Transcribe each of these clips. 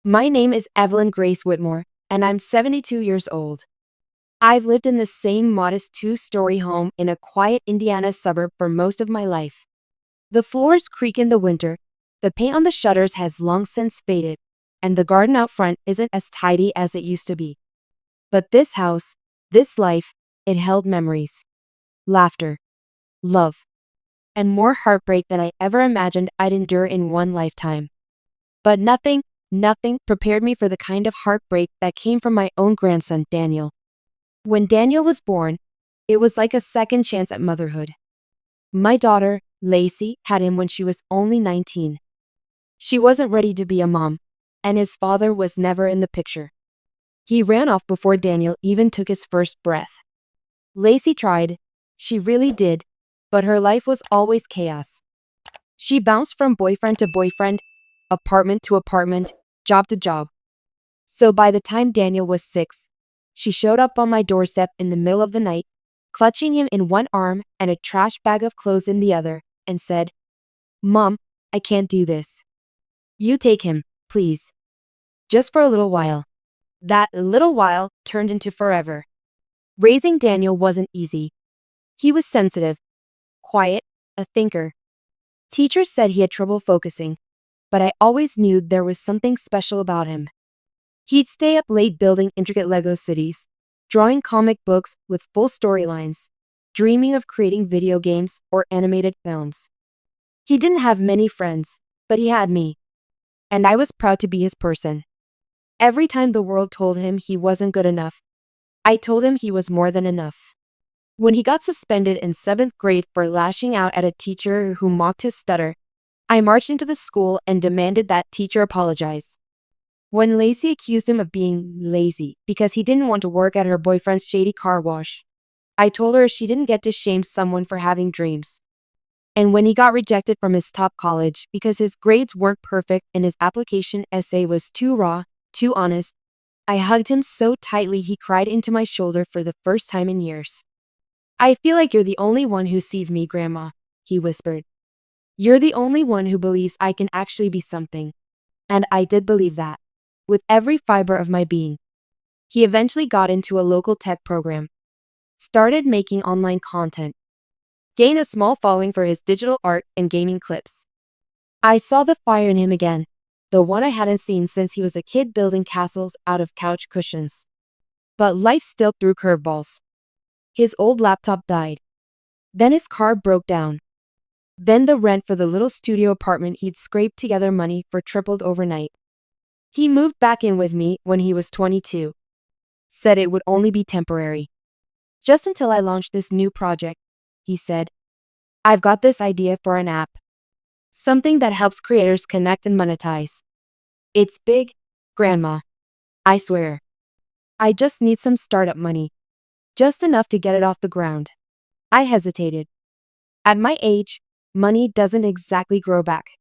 My name is Evelyn Grace Whitmore, and I'm 72 years old. I've lived in the same modest two-story home in a quiet Indiana suburb for most of my life. The floors creak in the winter, the paint on the shutters has long since faded, and the garden out front isn't as tidy as it used to be. But this house, this life, it held memories, laughter, love, and more heartbreak than I ever imagined I'd endure in one lifetime. But nothing prepared me for the kind of heartbreak that came from my own grandson, Daniel. When Daniel was born, it was like a second chance at motherhood. My daughter, Lacey, had him when she was only 19. She wasn't ready to be a mom, and his father was never in the picture. He ran off before Daniel even took his first breath. Lacey tried, she really did, but her life was always chaos. She bounced from boyfriend to boyfriend, apartment to apartment, job to job. So by the time Daniel was 6, she showed up on my doorstep in the middle of the night, clutching him in one arm and a trash bag of clothes in the other, and said, "Mom, I can't do this. You take him, please. Just for a little while." That little while turned into forever. Raising Daniel wasn't easy. He was sensitive, quiet, a thinker. Teachers said he had trouble focusing, but I always knew there was something special about him. He'd stay up late building intricate Lego cities, drawing comic books with full storylines, dreaming of creating video games or animated films. He didn't have many friends, but he had me, and I was proud to be his person. Every time the world told him he wasn't good enough, I told him he was more than enough. When he got suspended in 7th grade for lashing out at a teacher who mocked his stutter, I marched into the school and demanded that teacher apologize. When Lacey accused him of being lazy because he didn't want to work at her boyfriend's shady car wash, I told her she didn't get to shame someone for having dreams. And when he got rejected from his top college because his grades weren't perfect and his application essay was too raw, too honest, I hugged him so tightly he cried into my shoulder for the first time in years. "I feel like you're the only one who sees me, Grandma," he whispered. "You're the only one who believes I can actually be something." And I did believe that, with every fiber of my being. He eventually got into a local tech program, started making online content, gained a small following for his digital art and gaming clips. I saw the fire in him again, the one I hadn't seen since he was a kid building castles out of couch cushions. But life still threw curveballs. His old laptop died. Then his car broke down. Then the rent for the little studio apartment he'd scraped together money for tripled overnight. He moved back in with me when he was 22. Said it would only be temporary. "Just until I launch this new project," he said. "I've got this idea for an app. Something that helps creators connect and monetize. It's big, Grandma. I swear. I just need some startup money. Just enough to get it off the ground." I hesitated. At my age, money doesn't exactly grow back.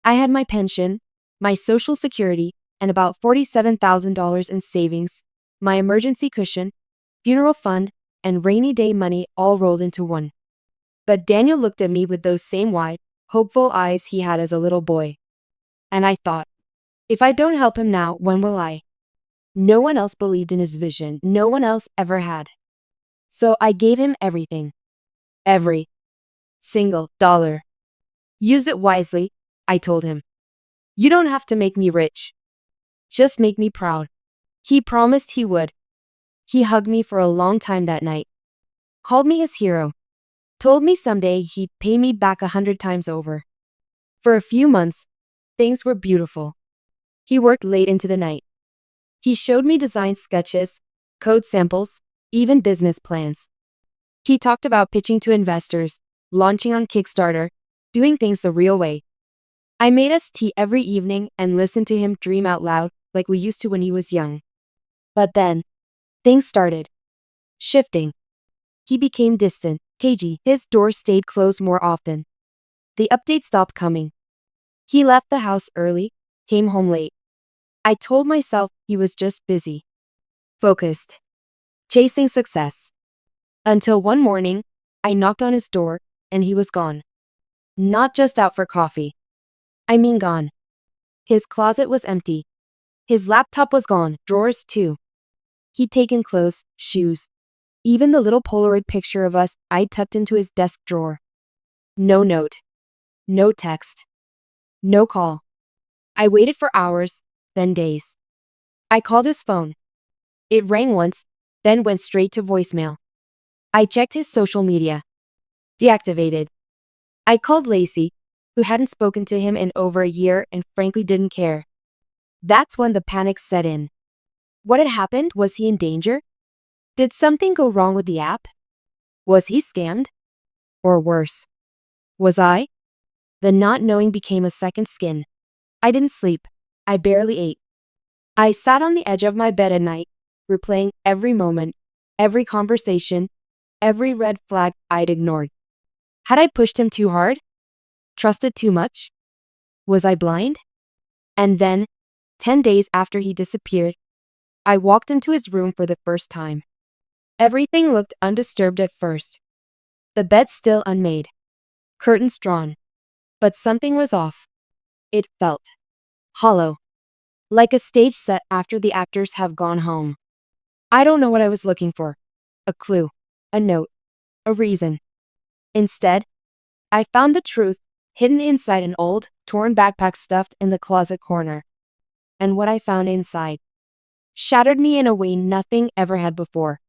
I had my pension, my Social Security, and about $47,000 in savings, my emergency cushion, funeral fund, and rainy day money all rolled into one. But Daniel looked at me with those same wide, hopeful eyes he had as a little boy. And I thought, if I don't help him now, when will I? No one else believed in his vision. No one else ever had. So I gave him everything. Every single dollar. "Use it wisely," I told him. "You don't have to make me rich. Just make me proud." He promised he would. He hugged me for a long time that night. Called me his hero. Told me someday he'd pay me back 100 times over. For a few months, things were beautiful. He worked late into the night. He showed me design sketches, code samples, even business plans. He talked about pitching to investors, launching on Kickstarter, doing things the real way. I made us tea every evening and listened to him dream out loud like we used to when he was young. But then, things started shifting. He became distant, cagey. His door stayed closed more often. The updates stopped coming. He left the house early, came home late. I told myself he was just busy, focused, chasing success. Until one morning, I knocked on his door, and he was gone. Not just out for coffee. I mean gone. His closet was empty. His laptop was gone, drawers too. He'd taken clothes, shoes, even the little Polaroid picture of us I'd tucked into his desk drawer. No note. No text. No call. I waited for hours, then days. I called his phone. It rang once, then went straight to voicemail. I checked his social media. Deactivated. I called Lacey, who hadn't spoken to him in over a year and frankly didn't care. That's when the panic set in. What had happened? Was he in danger? Did something go wrong with the app? Was he scammed? Or worse, was I? The not knowing became a second skin. I didn't sleep. I barely ate. I sat on the edge of my bed at night, replaying every moment, every conversation, every red flag I'd ignored. Had I pushed him too hard? Trusted too much? Was I blind? And then, 10 days after he disappeared, I walked into his room for the first time. Everything looked undisturbed at first. The bed still unmade. Curtains drawn. But something was off. It felt hollow. Like a stage set after the actors have gone home. I don't know what I was looking for. A clue. A note. A reason. Instead, I found the truth hidden inside an old, torn backpack stuffed in the closet corner. And what I found inside shattered me in a way nothing ever had before.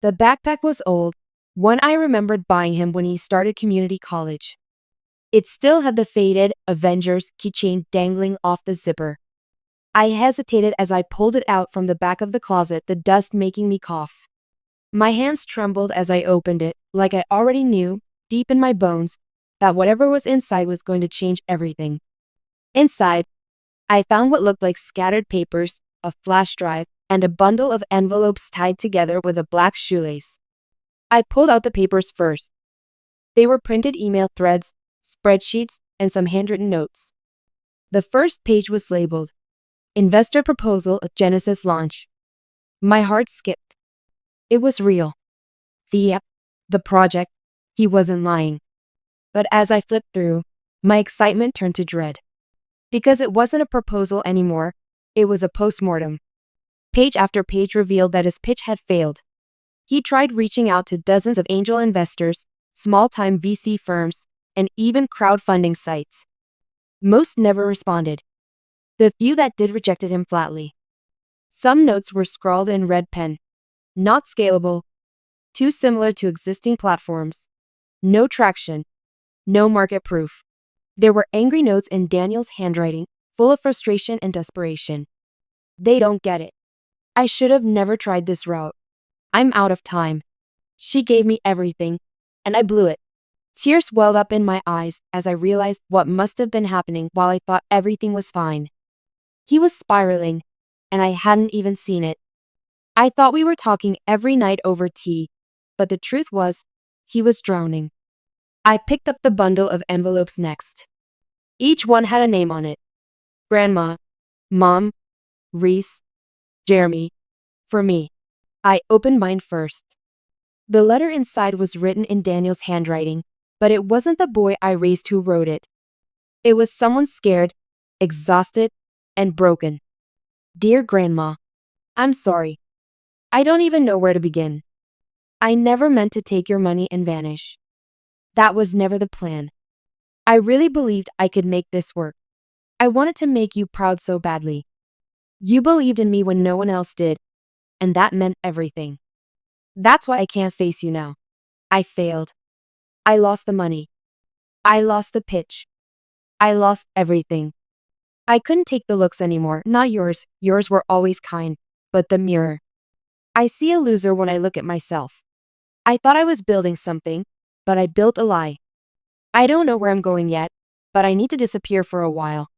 The backpack was old, one I remembered buying him when he started community college. It still had the faded Avengers keychain dangling off the zipper. I hesitated as I pulled it out from the back of the closet, the dust making me cough. My hands trembled as I opened it, like I already knew, deep in my bones, that whatever was inside was going to change everything. Inside, I found what looked like scattered papers, a flash drive, and a bundle of envelopes tied together with a black shoelace. I pulled out the papers first. They were printed email threads, spreadsheets, and some handwritten notes. The first page was labeled, Investor Proposal of Genesis Launch. My heart skipped. It was real. The project, he wasn't lying. But as I flipped through, my excitement turned to dread. Because it wasn't a proposal anymore, it was a postmortem. Page after page revealed that his pitch had failed. He tried reaching out to dozens of angel investors, small-time VC firms, and even crowdfunding sites. Most never responded. The few that did rejected him flatly. Some notes were scrawled in red pen. Not scalable. Too similar to existing platforms. No traction. No market proof. There were angry notes in Daniel's handwriting, full of frustration and desperation. They don't get it. I should have never tried this route. I'm out of time. She gave me everything, and I blew it. Tears welled up in my eyes as I realized what must have been happening while I thought everything was fine. He was spiraling, and I hadn't even seen it. I thought we were talking every night over tea, but the truth was, he was drowning. I picked up the bundle of envelopes next. Each one had a name on it. Grandma, Mom, Reese, Jeremy. For me, I opened mine first. The letter inside was written in Daniel's handwriting, but it wasn't the boy I raised who wrote it. It was someone scared, exhausted, and broken. Dear Grandma, I'm sorry. I don't even know where to begin. I never meant to take your money and vanish. That was never the plan. I really believed I could make this work. I wanted to make you proud so badly. You believed in me when no one else did, and that meant everything. That's why I can't face you now. I failed. I lost the money. I lost the pitch. I lost everything. I couldn't take the looks anymore, not yours. Yours were always kind, but the mirror. I see a loser when I look at myself. I thought I was building something, but I built a lie. I don't know where I'm going yet, but I need to disappear for a while.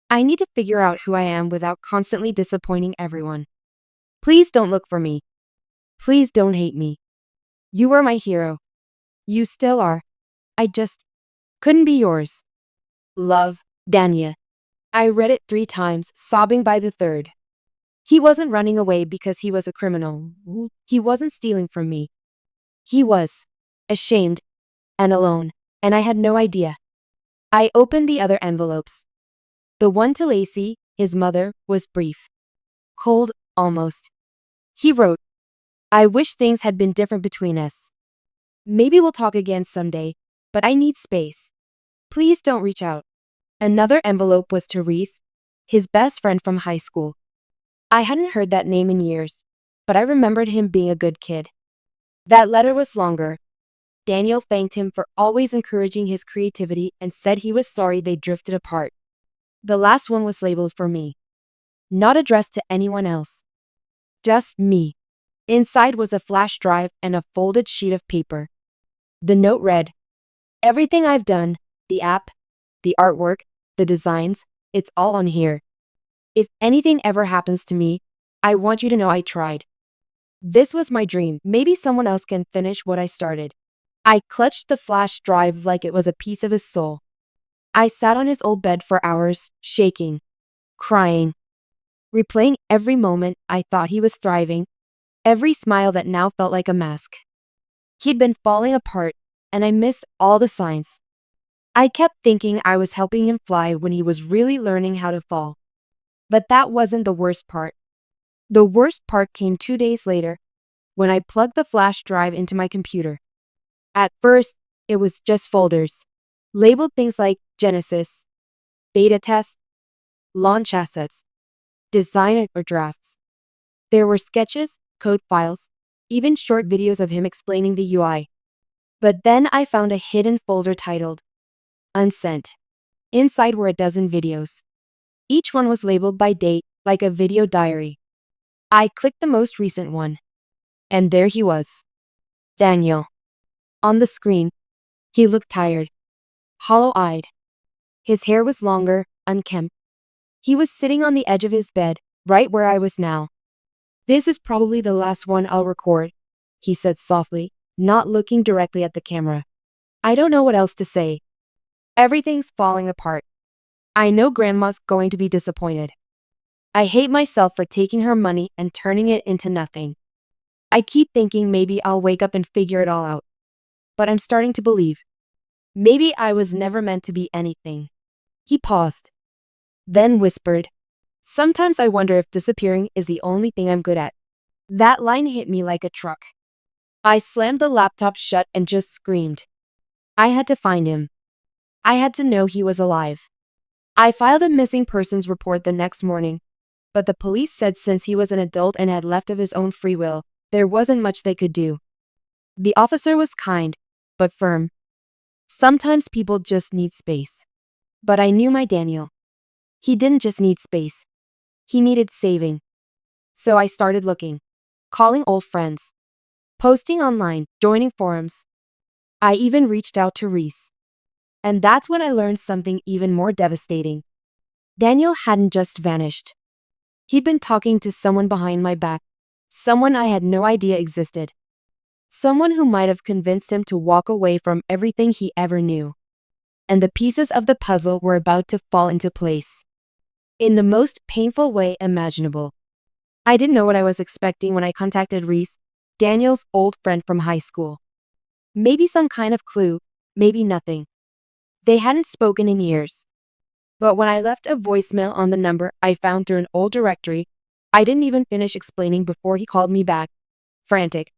I need to figure out who I am without constantly disappointing everyone. Please don't look for me. Please don't hate me. You were my hero. You still are. I just couldn't be yours. Love, Dania. I read it 3 times, sobbing by the third. He wasn't running away because he was a criminal. He wasn't stealing from me. He was ashamed and alone, and I had no idea. I opened the other envelopes. The one to Lacey, his mother, was brief. Cold, almost. He wrote, "I wish things had been different between us. Maybe we'll talk again someday, but I need space. Please don't reach out." Another envelope was to Reese, his best friend from high school. I hadn't heard that name in years, but I remembered him being a good kid. That letter was longer. Daniel thanked him for always encouraging his creativity and said he was sorry they drifted apart. The last one was labeled for me, not addressed to anyone else. Just me. Inside was a flash drive and a folded sheet of paper. The note read, "Everything I've done, the app, the artwork, the designs, it's all on here. If anything ever happens to me, I want you to know I tried. This was my dream. Maybe someone else can finish what I started." I clutched the flash drive like it was a piece of his soul. I sat on his old bed for hours, shaking, crying, replaying every moment I thought he was thriving, every smile that now felt like a mask. He'd been falling apart, and I missed all the signs. I kept thinking I was helping him fly when he was really learning how to fall. But that wasn't the worst part. The worst part came 2 days later, when I plugged the flash drive into my computer. At first, it was just folders, labeled things like Genesis, beta test, launch assets, design or drafts. There were sketches, code files, even short videos of him explaining the UI. But then I found a hidden folder titled Unsent. Inside were a dozen videos. Each one was labeled by date, like a video diary. I clicked the most recent one, and there he was, Daniel. On the screen, he looked tired, hollow-eyed. His hair was longer, unkempt. He was sitting on the edge of his bed, right where I was now. "This is probably the last one I'll record," he said softly, not looking directly at the camera. "I don't know what else to say. Everything's falling apart. I know Grandma's going to be disappointed. I hate myself for taking her money and turning it into nothing. I keep thinking maybe I'll wake up and figure it all out. But I'm starting to believe. Maybe I was never meant to be anything." He paused, then whispered, "Sometimes I wonder if disappearing is the only thing I'm good at." That line hit me like a truck. I slammed the laptop shut and just screamed. I had to find him. I had to know he was alive. I filed a missing persons report the next morning, but the police said since he was an adult and had left of his own free will, there wasn't much they could do. The officer was kind, but firm. Sometimes people just need space. But I knew my Daniel. He didn't just need space. He needed saving. So I started looking, calling old friends, posting online, joining forums. I even reached out to Reese. And that's when I learned something even more devastating. Daniel hadn't just vanished. He'd been talking to someone behind my back, someone I had no idea existed. Someone who might have convinced him to walk away from everything he ever knew. And the pieces of the puzzle were about to fall into place. In the most painful way imaginable. I didn't know what I was expecting when I contacted Reese, Daniel's old friend from high school. Maybe some kind of clue, maybe nothing. They hadn't spoken in years. But when I left a voicemail on the number I found through an old directory, I didn't even finish explaining before he called me back, frantic.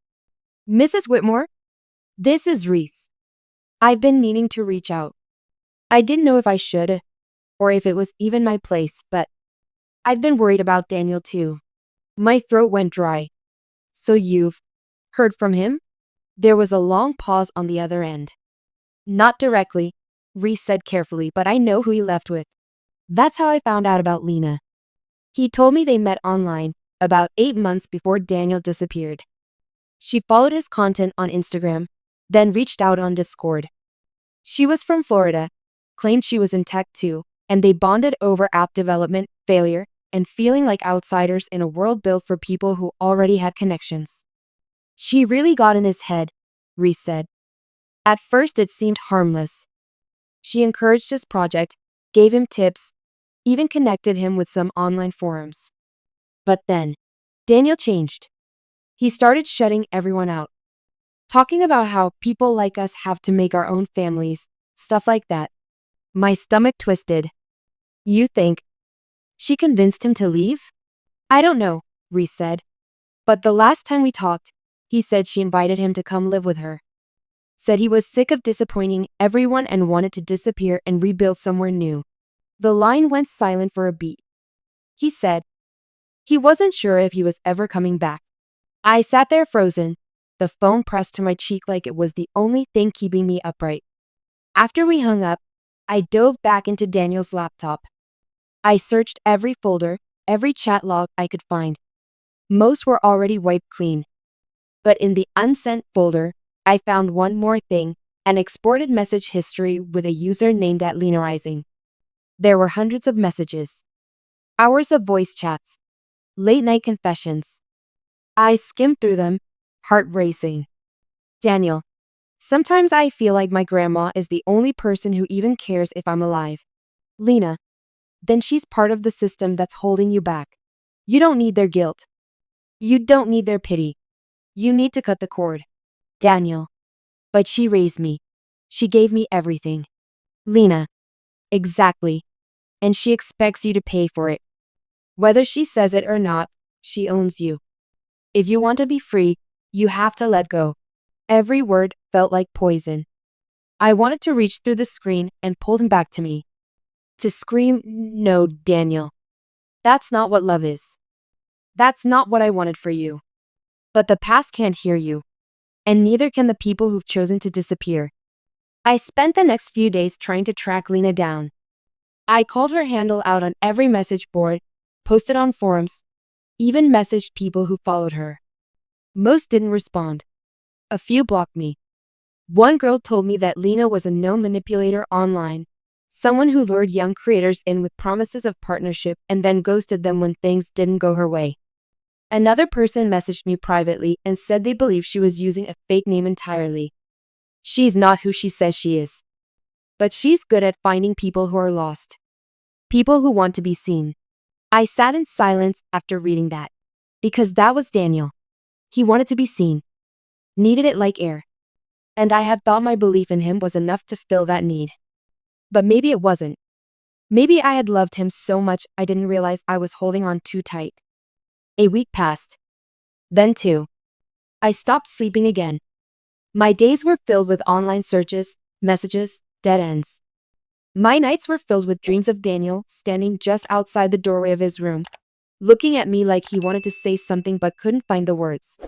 "Mrs. Whitmore, this is Reese. I've been meaning to reach out. I didn't know if I should, or if it was even my place, but I've been worried about Daniel too." My throat went dry. "So you've heard from him?" There was a long pause on the other end. "Not directly," Reese said carefully, "but I know who he left with. That's how I found out about Lena. He told me they met online, about 8 months before Daniel disappeared. She followed his content on Instagram, then reached out on Discord. She was from Florida, claimed she was in tech too, and they bonded over app development, failure, and feeling like outsiders in a world built for people who already had connections. "She really got in his head," Reese said. "At first it seemed harmless. She encouraged his project, gave him tips, even connected him with some online forums. But then, Daniel changed. He started shutting everyone out. Talking about how people like us have to make our own families, stuff like that." My stomach twisted. "You think she convinced him to leave?" I don't know, Reese said. But the last time we talked, he said she invited him to come live with her. Said he was sick of disappointing everyone and wanted to disappear and rebuild somewhere new. The line went silent for a beat. He said he wasn't sure if he was ever coming back. I sat there frozen, the phone pressed to my cheek like it was the only thing keeping me upright. After we hung up, I dove back into Daniel's laptop. I searched every folder, every chat log I could find. Most were already wiped clean. But in the unsent folder, I found one more thing, an exported message history with a user named at Narration. There were hundreds of messages. Hours of voice chats. Late night confessions. I skimmed through them, heart racing. Daniel, sometimes I feel like my grandma is the only person who even cares if I'm alive. Lena, then she's part of the system that's holding you back. You don't need their guilt. You don't need their pity. You need to cut the cord. Daniel, but she raised me. She gave me everything. Lena, exactly. And she expects you to pay for it. Whether she says it or not, she owns you. If you want to be free, you have to let go. Every word felt like poison. I wanted to reach through the screen and pull him back to me. To scream, no, Daniel. That's not what love is. That's not what I wanted for you. But the past can't hear you. And neither can the people who've chosen to disappear. I spent the next few days trying to track Lena down. I called her handle out on every message board, posted on forums, even messaged people who followed her. Most didn't respond. A few blocked me. One girl told me that Lena was a known manipulator online, someone who lured young creators in with promises of partnership and then ghosted them when things didn't go her way. Another person messaged me privately and said they believe she was using a fake name entirely. She's not who she says she is. But she's good at finding people who are lost. People who want to be seen. I sat in silence after reading that. Because that was Daniel. He wanted to be seen. Needed it like air. And I had thought my belief in him was enough to fill that need. But maybe it wasn't. Maybe I had loved him so much I didn't realize I was holding on too tight. A week passed. Then 2. I stopped sleeping again. My days were filled with online searches, messages, dead ends. My nights were filled with dreams of Daniel standing just outside the doorway of his room, looking at me like he wanted to say something but couldn't find the words.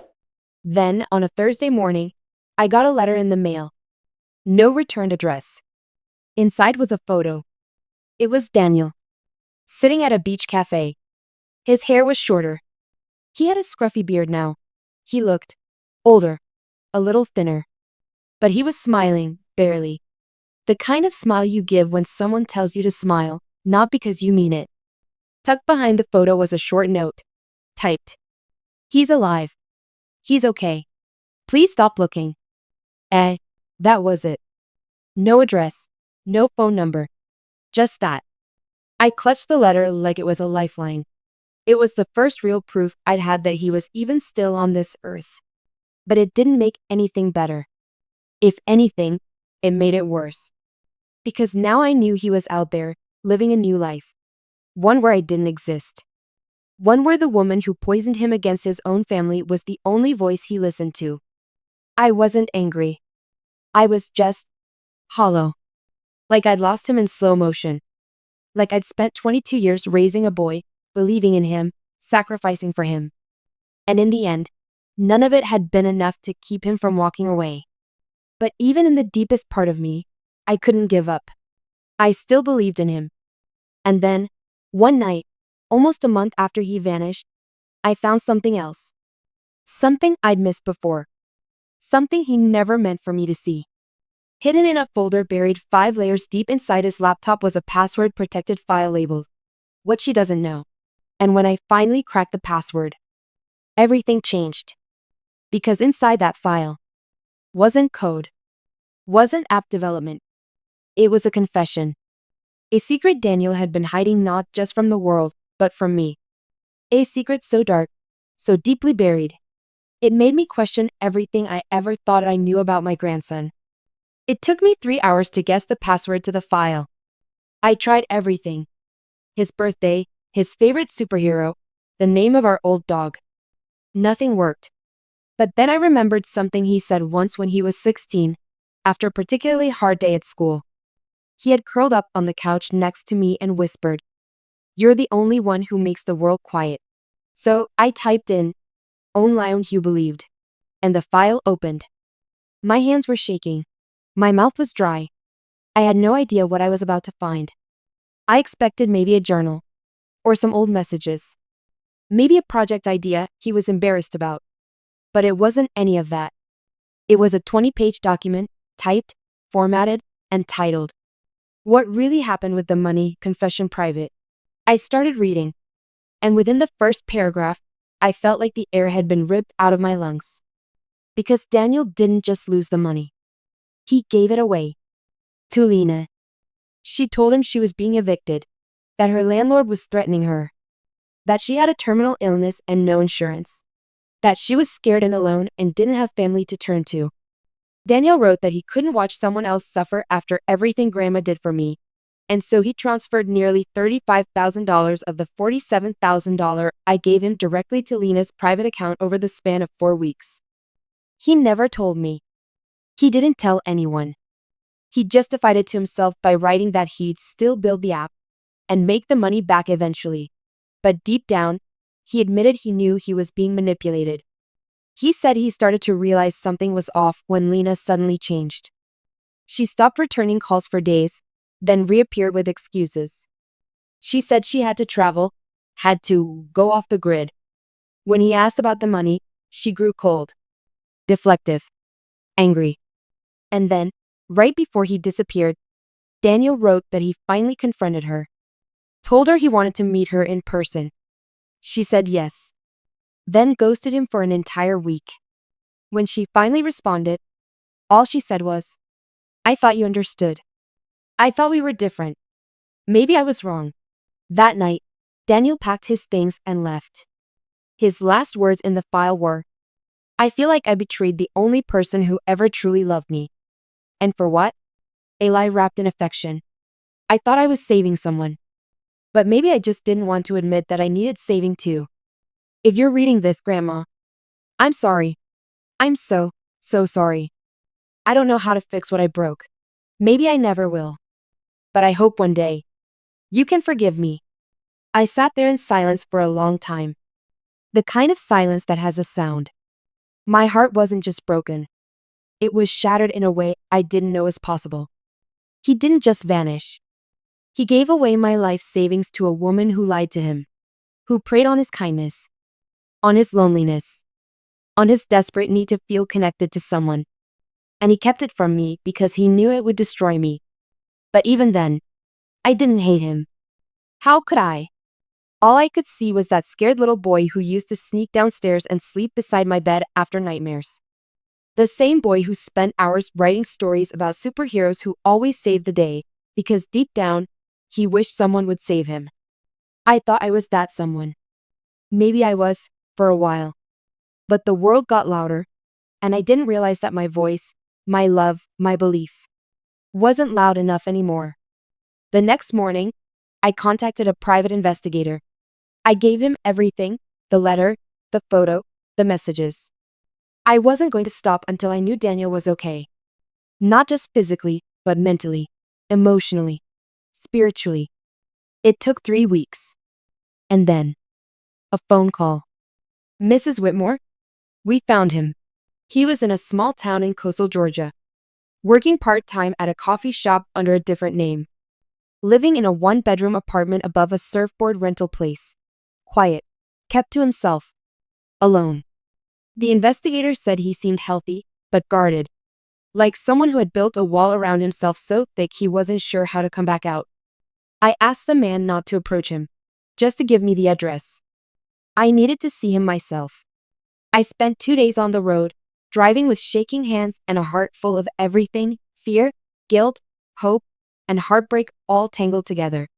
Then, on a Thursday morning, I got a letter in the mail. No returned address. Inside was a photo. It was Daniel, sitting at a beach cafe. His hair was shorter. He had a scruffy beard now. He looked older, a little thinner. But he was smiling, barely. The kind of smile you give when someone tells you to smile, not because you mean it. Tucked behind the photo was a short note. Typed. He's alive. He's okay. Please stop looking. That was it. No address. No phone number. Just that. I clutched the letter like it was a lifeline. It was the first real proof I'd had that he was even still on this earth. But it didn't make anything better. If anything, it made it worse. Because now I knew he was out there, living a new life. One where I didn't exist. One where the woman who poisoned him against his own family was the only voice he listened to. I wasn't angry. I was just hollow. Like I'd lost him in slow motion. Like I'd spent 22 years raising a boy, believing in him, sacrificing for him. And in the end, none of it had been enough to keep him from walking away. But even in the deepest part of me, I couldn't give up. I still believed in him. And then, one night, almost a month after he vanished, I found something else. Something I'd missed before. Something he never meant for me to see. Hidden in a folder buried 5 layers deep inside his laptop was a password-protected file labeled, "What She Doesn't Know." And when I finally cracked the password, everything changed. Because inside that file wasn't code, wasn't app development. It was a confession. A secret Daniel had been hiding not just from the world, but from me. A secret so dark, so deeply buried. It made me question everything I ever thought I knew about my grandson. It took me 3 hours to guess the password to the file. I tried everything. His birthday, his favorite superhero, the name of our old dog. Nothing worked. But then I remembered something he said once when he was 16, after a particularly hard day at school. He had curled up on the couch next to me and whispered, "You're the only one who makes the world quiet." So I typed in, "Own lion you believed," and the file opened. My hands were shaking. My mouth was dry. I had no idea what I was about to find. I expected maybe a journal, or some old messages. Maybe a project idea he was embarrassed about. But it wasn't any of that. It was a 20-page document, typed, formatted, and titled, "What Really Happened with the Money, Confession Private." I started reading, and within the first paragraph, I felt like the air had been ripped out of my lungs. Because Daniel didn't just lose the money. He gave it away. To Lena. She told him she was being evicted, that her landlord was threatening her, that she had a terminal illness and no insurance, that she was scared and alone and didn't have family to turn to. Daniel wrote that he couldn't watch someone else suffer after everything Grandma did for me, and so he transferred nearly $35,000 of the $47,000 I gave him directly to Lena's private account over the span of 4 weeks. He never told me. He didn't tell anyone. He justified it to himself by writing that he'd still build the app and make the money back eventually. But deep down, he admitted he knew he was being manipulated. He said he started to realize something was off when Lena suddenly changed. She stopped returning calls for days, then reappeared with excuses. She said she had to travel, had to go off the grid. When he asked about the money, she grew cold, deflective, angry. And then, right before he disappeared, Daniel wrote that he finally confronted her, told her he wanted to meet her in person. She said yes, then ghosted him for an entire week. When she finally responded, all she said was, "I thought you understood. I thought we were different. Maybe I was wrong." That night, Daniel packed his things and left. His last words in the file were, "I feel like I betrayed the only person who ever truly loved me. And for what? A lie wrapped in affection. I thought I was saving someone. But maybe I just didn't want to admit that I needed saving too." If you're reading this, Grandma, I'm sorry. I'm so sorry. I don't know how to fix what I broke. Maybe I never will. But I hope one day you can forgive me. I sat there in silence for a long time. The kind of silence that has a sound. My heart wasn't just broken. It was shattered in a way I didn't know was possible. He didn't just vanish. He gave away my life savings to a woman who lied to him, who preyed on his kindness, on his loneliness, on his desperate need to feel connected to someone. And he kept it from me because he knew it would destroy me. But even then, I didn't hate him. How could I? All I could see was that scared little boy who used to sneak downstairs and sleep beside my bed after nightmares. The same boy who spent hours writing stories about superheroes who always saved the day, because deep down, he wished someone would save him. I thought I was that someone. Maybe I was, for a while. But the world got louder, and I didn't realize that my voice, my love, my belief, wasn't loud enough anymore. The next morning, I contacted a private investigator. I gave him everything, the letter, the photo, the messages. I wasn't going to stop until I knew Daniel was okay. Not just physically, but mentally, emotionally, spiritually. It took 3 weeks. And then, a phone call. "Mrs. Whitmore, we found him." He was in a small town in coastal Georgia, working part-time at a coffee shop under a different name, living in a 1-bedroom apartment above a surfboard rental place. Quiet, kept to himself, alone. The investigator said he seemed healthy, but guarded, like someone who had built a wall around himself so thick he wasn't sure how to come back out. I asked the man not to approach him, just to give me the address. I needed to see him myself. I spent 2 days on the road, driving with shaking hands and a heart full of everything, fear, guilt, hope, and heartbreak all tangled together.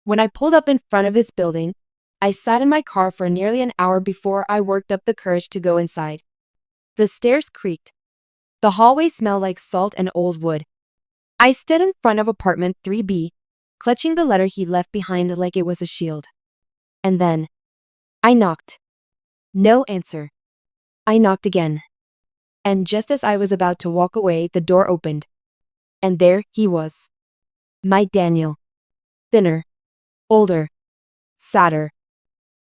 When I pulled up in front of his building, I sat in my car for nearly an hour before I worked up the courage to go inside. The stairs creaked. The hallway smelled like salt and old wood. I stood in front of apartment 3B, clutching the letter he left behind like it was a shield. And then, I knocked. No answer. I knocked again. And just as I was about to walk away, the door opened. And there he was. My Daniel. Thinner. Older. Sadder.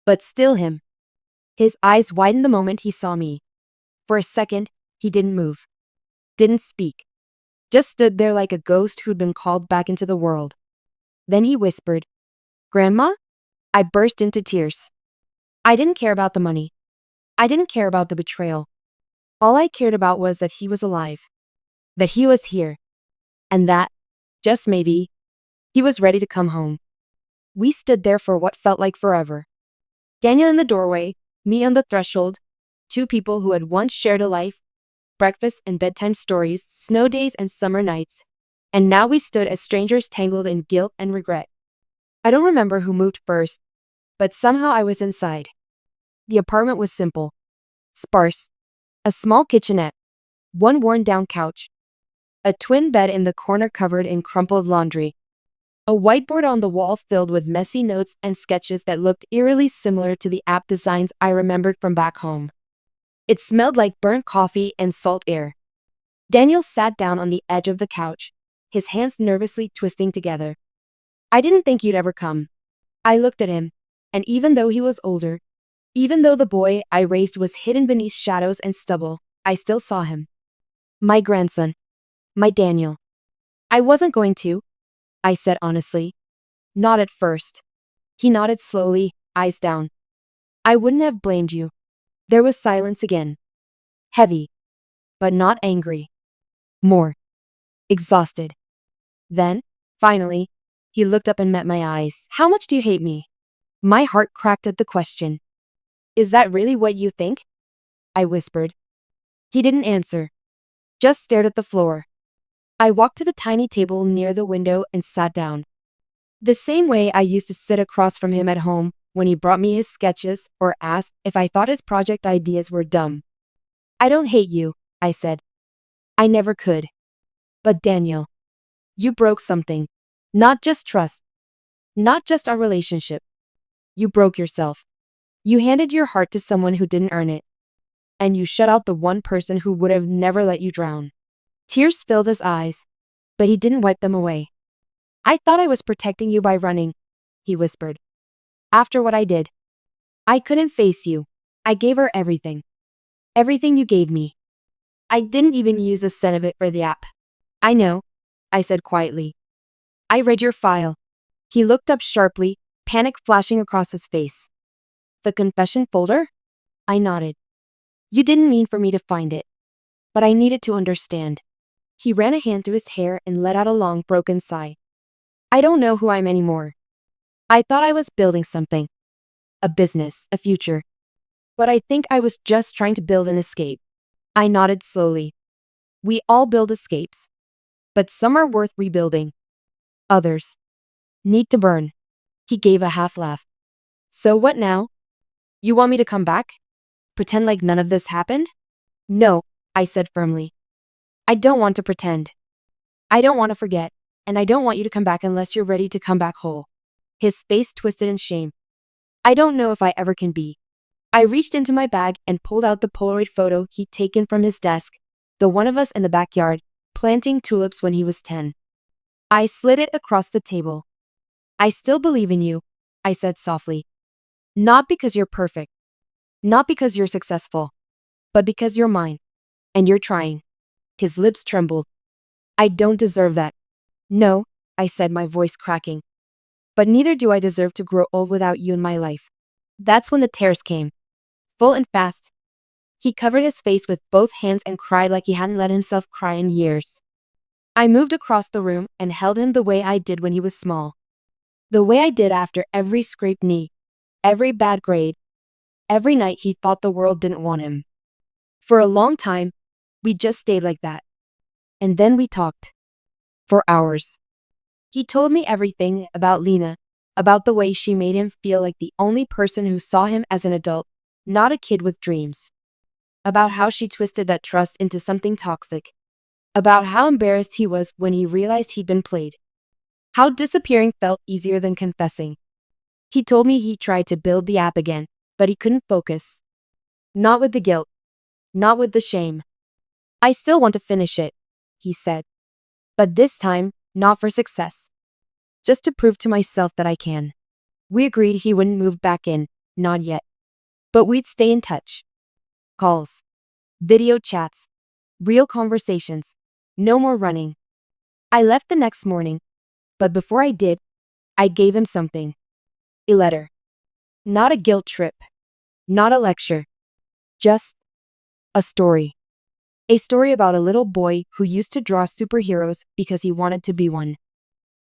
But still him. His eyes widened the moment he saw me. For a second, he didn't move. Didn't speak. Just stood there like a ghost who'd been called back into the world. Then he whispered, "Grandma?" I burst into tears. I didn't care about the money. I didn't care about the betrayal. All I cared about was that he was alive. That he was here. And that, just maybe, he was ready to come home. We stood there for what felt like forever. Daniel in the doorway, me on the threshold, two people who had once shared a life, breakfast and bedtime stories, snow days and summer nights. And now we stood as strangers tangled in guilt and regret. I don't remember who moved first, but somehow I was inside. The apartment was simple, sparse, a small kitchenette, one worn-down couch, a twin bed in the corner covered in crumpled laundry, a whiteboard on the wall filled with messy notes and sketches that looked eerily similar to the app designs I remembered from back home. It smelled like burnt coffee and salt air. Daniel sat down on the edge of the couch, his hands nervously twisting together. I didn't think you'd ever come. I looked at him, and even though he was older, even though the boy I raised was hidden beneath shadows and stubble, I still saw him. My grandson. My Daniel. I wasn't going to, I said honestly. Not at first. He nodded slowly, eyes down. I wouldn't have blamed you. There was silence again. Heavy. But not angry. More. Exhausted. Then, finally, he looked up and met my eyes. How much do you hate me? My heart cracked at the question. Is that really what you think? I whispered. He didn't answer. Just stared at the floor. I walked to the tiny table near the window and sat down. The same way I used to sit across from him at home when he brought me his sketches or asked if I thought his project ideas were dumb. I don't hate you, I said. I never could. But Daniel, you broke something. Not just trust. Not just our relationship. You broke yourself. You handed your heart to someone who didn't earn it. And you shut out the one person who would have never let you drown. Tears filled his eyes, but he didn't wipe them away. I thought I was protecting you by running, he whispered. After what I did. I couldn't face you. I gave her everything. Everything you gave me. I didn't even use a cent of it for the app. I know, I said quietly. I read your file. He looked up sharply, panic flashing across his face. The confession folder? I nodded. You didn't mean for me to find it. But I needed to understand. He ran a hand through his hair and let out a long, broken sigh. I don't know who I am anymore. I thought I was building something. A business, a future. But I think I was just trying to build an escape. I nodded slowly. We all build escapes. But some are worth rebuilding. Others need to burn. He gave a half laugh. So what now? You want me to come back? Pretend like none of this happened? No, I said firmly. I don't want to pretend. I don't want to forget, and I don't want you to come back unless you're ready to come back whole. His face twisted in shame. I don't know if I ever can be. I reached into my bag and pulled out the Polaroid photo he'd taken from his desk, the one of us in the backyard, planting tulips when he was 10. I slid it across the table. I still believe in you, I said softly. Not because you're perfect. Not because you're successful. But because you're mine. And you're trying. His lips trembled. I don't deserve that. No, I said, my voice cracking. But neither do I deserve to grow old without you in my life. That's when the tears came. Full and fast. He covered his face with both hands and cried like he hadn't let himself cry in years. I moved across the room and held him the way I did when he was small. The way I did after every scraped knee, every bad grade, every night he thought the world didn't want him. For a long time, we just stayed like that. And then we talked. For hours. He told me everything about Lena, about the way she made him feel like the only person who saw him as an adult, not a kid with dreams. About how she twisted that trust into something toxic. About how embarrassed he was when he realized he'd been played. How disappearing felt easier than confessing. He told me he tried to build the app again, but he couldn't focus. Not with the guilt, not with the shame. I still want to finish it, he said. But this time, not for success. Just to prove to myself that I can. We agreed he wouldn't move back in, not yet. But we'd stay in touch. Calls, video chats, real conversations. No more running. I left the next morning, but before I did, I gave him something. A letter. Not a guilt trip. Not a lecture. Just a story. A story about a little boy who used to draw superheroes because he wanted to be one.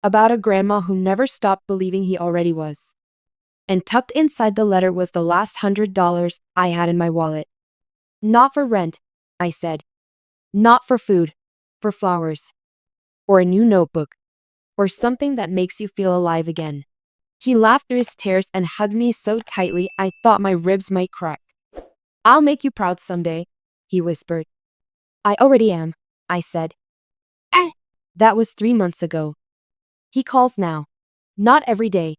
About a grandma who never stopped believing he already was. And tucked inside the letter was the last $100 I had in my wallet. Not for rent, I said. Not for food, for flowers. Or a new notebook. Or something that makes you feel alive again. He laughed through his tears and hugged me so tightly I thought my ribs might crack. I'll make you proud someday, he whispered. I already am, I said. That was 3 months ago. He calls now. Not every day.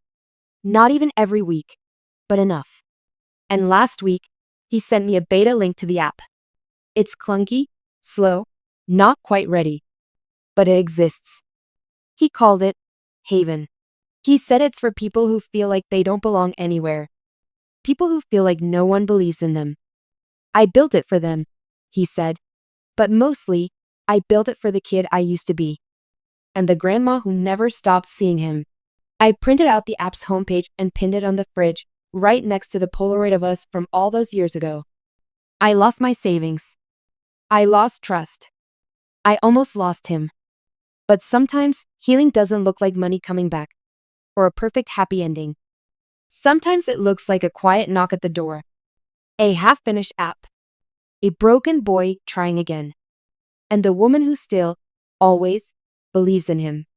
Not even every week. But enough. And last week, he sent me a beta link to the app. It's clunky, slow, not quite ready. But it exists. He called it Haven. He said it's for people who feel like they don't belong anywhere. People who feel like no one believes in them. I built it for them, he said. But mostly, I built it for the kid I used to be. And the grandma who never stopped seeing him. I printed out the app's homepage and pinned it on the fridge, right next to the Polaroid of us from all those years ago. I lost my savings. I lost trust. I almost lost him. But sometimes, healing doesn't look like money coming back. Or a perfect happy ending. Sometimes it looks like a quiet knock at the door. A half-finished app. A broken boy trying again. And the woman who still, always, believes in him.